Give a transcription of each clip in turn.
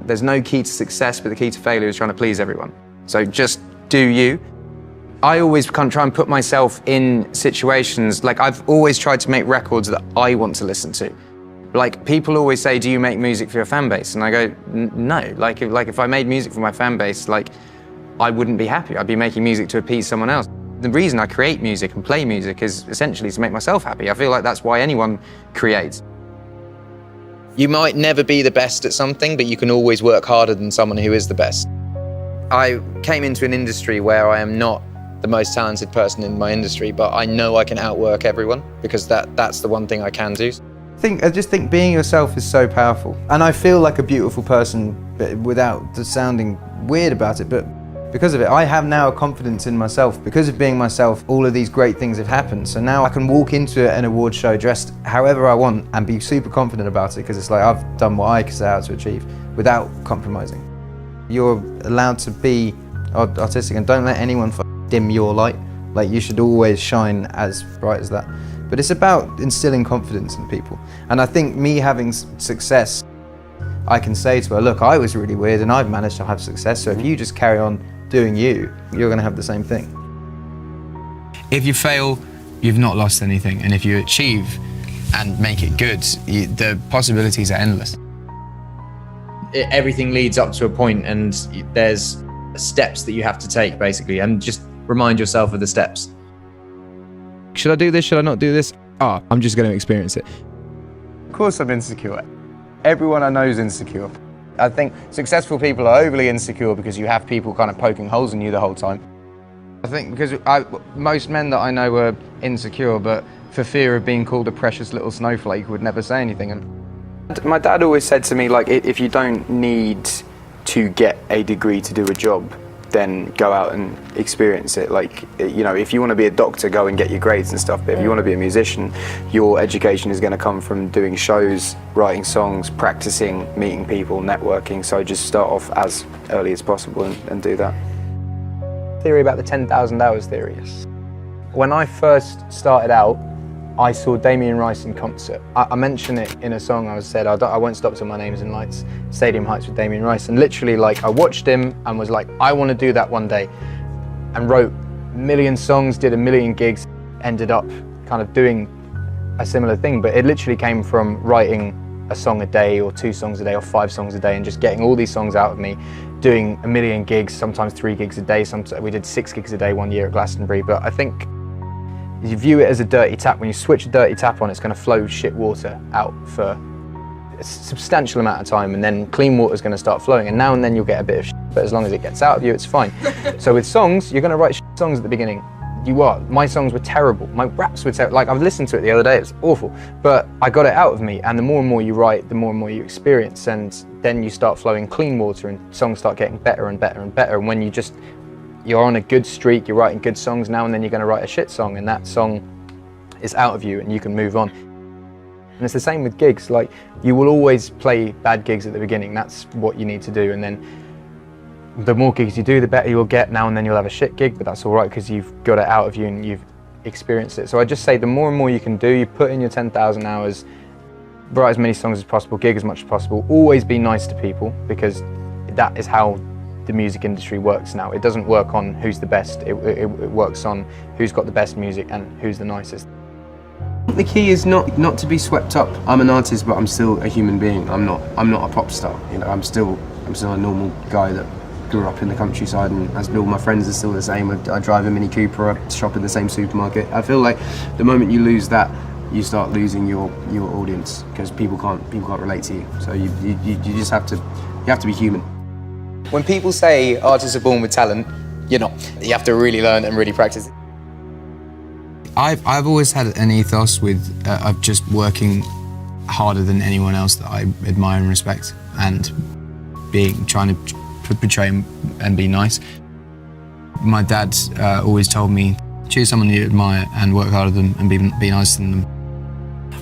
There's no key to success, but the key to failure is trying to please everyone. So just do you. I always kind of try and put myself in situations, like I've always tried to make records that I want to listen to. Like people always say, do you make music for your fan base? And I go, no. Like if I made music for my fan base, like I wouldn't be happy. I'd be making music to appease someone else. The reason I create music and play music is essentially to make myself happy. I feel like that's why anyone creates. You might never be the best at something, but you can always work harder than someone who is the best. I came into an industry where I am not the most talented person in my industry, but I know I can outwork everyone because that's the one thing I can do. I just think being yourself is so powerful. And I feel like a beautiful person, but without sounding weird about it, but because of it, I have now a confidence in myself. Because of being myself, all of these great things have happened. So now I can walk into an award show dressed however I want and be super confident about it because it's like I've done what I set out to achieve without compromising. You're allowed to be artistic and don't let anyone dim your light. Like you should always shine as bright as that. But it's about instilling confidence in people. And I think me having success, I can say to her, look, I was really weird and I've managed to have success. So if you just carry on doing you, you're going to have the same thing. If you fail, you've not lost anything. And if you achieve and make it good, the possibilities are endless. Everything leads up to a point and there's steps that you have to take basically, and just remind yourself of the steps. Should I do this? Should I not do this? I'm just going to experience it. Of course I'm insecure. Everyone I know is insecure. I think successful people are overly insecure because you have people kind of poking holes in you the whole time. I think because most men that I know are insecure, but for fear of being called a precious little snowflake would never say anything. And my dad always said to me, like, if you don't need to get a degree to do a job, then go out and experience it. Like, you know, if you want to be a doctor, go and get your grades and stuff. But if you want to be a musician, your education is going to come from doing shows, writing songs, practicing, meeting people, networking. So just start off as early as possible and do that. Theory about the 10,000 hours theory. When I first started out, I saw Damien Rice in concert. I mentioned it in a song. I said, I won't stop till my name's in lights, Stadium Heights with Damien Rice. And literally, like, I watched him and was like, I want to do that one day. And wrote a million songs, did a million gigs, ended up kind of doing a similar thing. But it literally came from writing a song a day or 2 songs a day or 5 songs a day and just getting all these songs out of me, doing a million gigs, sometimes 3 gigs a day. We did 6 gigs a day one year at Glastonbury. But I think you view it as a dirty tap. When you switch a dirty tap on, it's going to flow shit water out for a substantial amount of time, and then clean water is going to start flowing, and now and then you'll get a bit of shit, but as long as it gets out of you, it's fine. So with songs, you're going to write shit songs at the beginning. My songs were terrible. My raps were terrible. Like, I've listened to it the other day, it's awful. But I got it out of me, and the more and more you write, the more and more you experience, and then you start flowing clean water, and songs start getting better and better and better. And when you're on a good streak, you're writing good songs, now and then you're going to write a shit song, and that song is out of you and you can move on. And it's the same with gigs. Like, you will always play bad gigs at the beginning. That's what you need to do. And then the more gigs you do, the better you'll get. Now and then you'll have a shit gig, but that's all right because you've got it out of you and you've experienced it. So I just say the more and more you can do, you put in your 10,000 hours, write as many songs as possible, gig as much as possible. Always be nice to people, because that is how the music industry works now. It doesn't work on who's the best, it works on who's got the best music and who's the nicest. The key is not to be swept up. I'm an artist, but I'm still a human being. I'm not a pop star. You know, I'm still a normal guy that grew up in the countryside, and as all my friends are still the same. I drive a Mini Cooper, I shop in the same supermarket. I feel like the moment you lose that, you start losing your audience, because people can't relate to you. So you just have to be human. When people say artists are born with talent, you're not. You have to really learn and really practice. I've always had an ethos of just working harder than anyone else that I admire and respect, and trying to portray and be nice. My dad always told me, choose someone you admire and work harder than them and be nicer than them.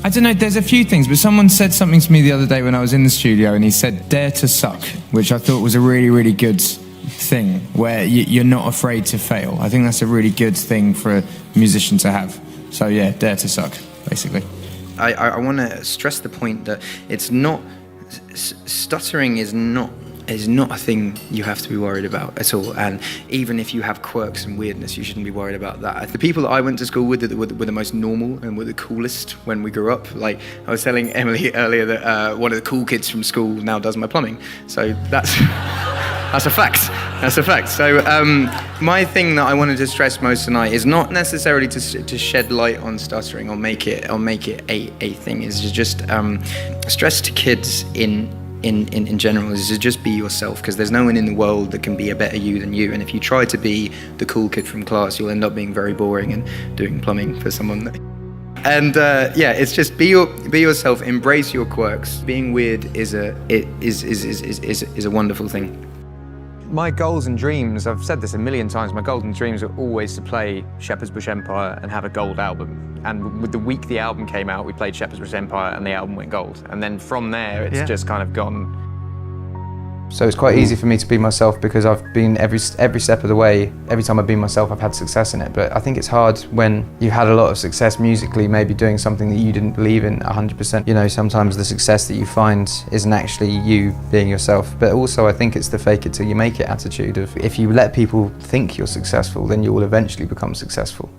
I don't know, there's a few things, but someone said something to me the other day when I was in the studio, and he said, dare to suck, which I thought was a really, really good thing, where you're not afraid to fail. I think that's a really good thing for a musician to have. So yeah, dare to suck, basically. I want to stress the point that it's not, stuttering is not is not a thing you have to be worried about at all. And even if you have quirks and weirdness, you shouldn't be worried about that. The people that I went to school with were the most normal and were the coolest when we grew up. Like I was telling Emily earlier that one of the cool kids from school now does my plumbing. So that's a fact. That's a fact. So my thing that I wanted to stress most tonight is not necessarily to shed light on stuttering or make it a thing. Is to just stress to kids in general is to just be yourself, because there's no one in the world that can be a better you than you. And if you try to be the cool kid from class, you'll end up being very boring and doing plumbing for someone. And it's just be yourself, embrace your quirks. Being weird is a wonderful thing. My goals and dreams, I've said this a million times, my goals and dreams are always to play Shepherd's Bush Empire and have a gold album. And with the week the album came out, we played Shepherd's Bush Empire and the album went gold. And then from there, it's just kind of gone. So it's quite easy for me to be myself because I've been every step of the way. Every time I've been myself, I've had success in it. But I think it's hard when you've had a lot of success musically, maybe doing something that you didn't believe in 100%. You know, sometimes the success that you find isn't actually you being yourself. But also I think it's the fake it till you make it attitude of if you let people think you're successful, then you will eventually become successful.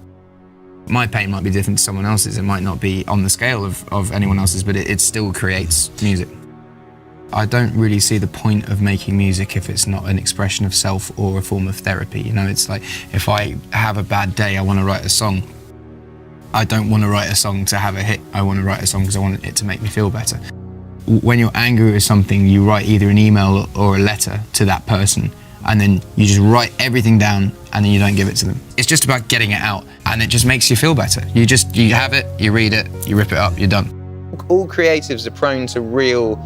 My pain might be different to someone else's. It might not be on the scale of anyone else's, but it still creates music. I don't really see the point of making music if it's not an expression of self or a form of therapy. You know, it's like if I have a bad day, I want to write a song. I don't want to write a song to have a hit. I want to write a song because I want it to make me feel better. When you're angry with something, you write either an email or a letter to that person, and then you just write everything down and then you don't give it to them. It's just about getting it out, and it just makes you feel better. You have it, you read it, you rip it up, you're done. All creatives are prone to real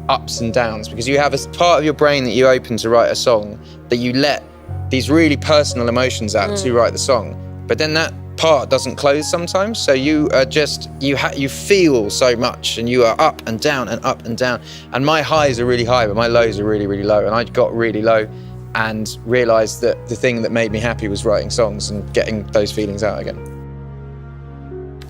ups and downs because you have a part of your brain that you open to write a song that you let these really personal emotions out to write the song, but then that part doesn't close sometimes, so you are just you feel so much and you are up and down and up and down, and my highs are really high but my lows are really, really low, and I got really low and realized that the thing that made me happy was writing songs and getting those feelings out again.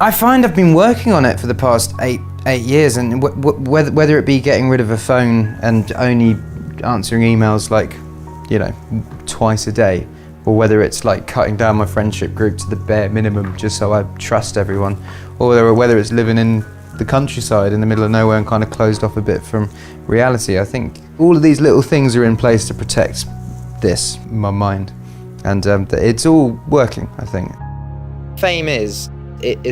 I find I've been working on it for the past eight years, and whether it be getting rid of a phone and only answering emails like, you know, twice a day, or whether it's like cutting down my friendship group to the bare minimum just so I trust everyone, or whether it's living in the countryside in the middle of nowhere and kind of closed off a bit from reality. I think all of these little things are in place to protect my mind, and it's all working, I think. Fame is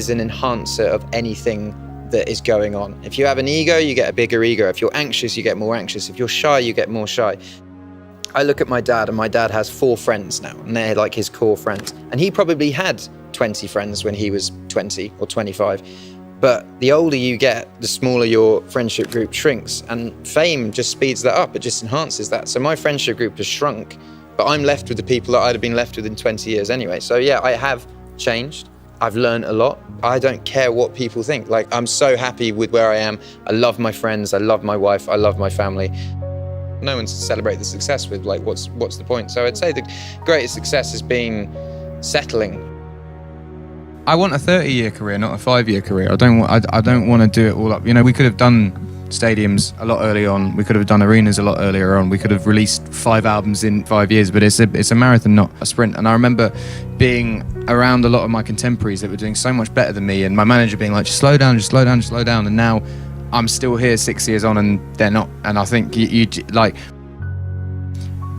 an enhancer of anything that is going on. If you have an ego, you get a bigger ego. If you're anxious, you get more anxious. If you're shy, you get more shy. I look at my dad, and my dad has 4 friends now, and they're like his core friends. And he probably had 20 friends when he was 20 or 25. But the older you get, the smaller your friendship group shrinks, and fame just speeds that up. It just enhances that. So my friendship group has shrunk, but I'm left with the people that I'd have been left with in 20 years anyway. So yeah, I have changed. I've learned a lot. I don't care what people think. Like, I'm so happy with where I am. I love my friends, I love my wife, I love my family. No one's to celebrate the success with, like, what's the point? So I'd say the greatest success has been settling. I want a 30-year career, not a 5-year career. I don't want to do it all up. You know, we could have done stadiums a lot early on. We could have done arenas a lot earlier on. We could have released 5 albums in 5 years, but it's a marathon, not a sprint. And I remember being around a lot of my contemporaries that were doing so much better than me, and my manager being like, just slow down, just slow down, just slow down. And now I'm still here 6 years on and they're not. And I think you like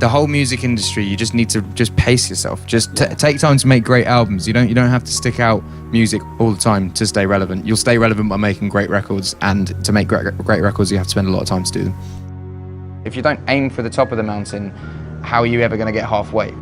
the whole music industry, you just need to just pace yourself. Just take time to make great albums. You don't have to stick out music all the time to stay relevant. You'll stay relevant by making great records, and to make great records, you have to spend a lot of time to do them. If you don't aim for the top of the mountain, how are you ever going to get halfway?